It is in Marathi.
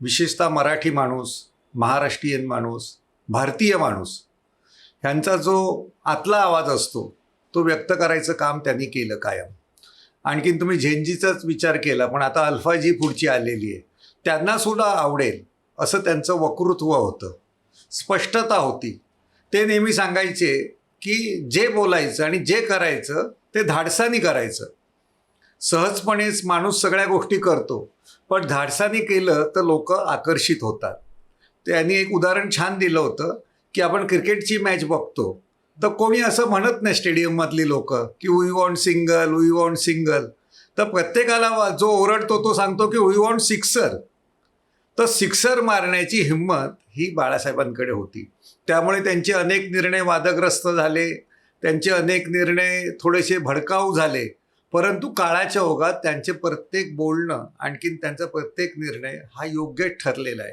विशेषतः मराठी माणूस, महाराष्ट्रीयन माणूस, भारतीय माणूस ह्यांचा जो आतला आवाज असतो तो व्यक्त करायचं काम त्यांनी केलं कायम. आणखीन तुम्ही झेंजीचाच विचार केला, पण आता अल्फा जी पुढची आलेली आहे त्यांनासुद्धा आवडेल असं त्यांचं वक्तृत्व होतं, स्पष्टता होती. ते नेहमी सांगायचे की जे बोलायचं आणि जे करायचं ते धाडसानी करायचं. सहजपणेच माणूस सगळ्या गोष्टी करतो, पण धाडसानी केलं तर लोक आकर्षित होतात. त्यांनी एक उदाहरण छान दिलं होतं की आपण क्रिकेटची मॅच बघतो तर कोणी असं म्हणत नाही स्टेडियममधली लोक की we want single, we want single. तर प्रत्येकाला जो ओरडतो तो सांगतो की वी वॉन्ट सिक्सर. तर सिक्सर मारण्याची हिंमत ही बाळासाहेबांकडे होती. त्यामुळे त्यांचे अनेक निर्णय वादग्रस्त झाले, त्यांचे अनेक निर्णय थोडेसे भडकाऊ झाले, परंतु काळाच्या ओघात त्यांचे प्रत्येक बोलणं आणखीन त्यांचा प्रत्येक निर्णय हा योग्य ठरलेला आहे.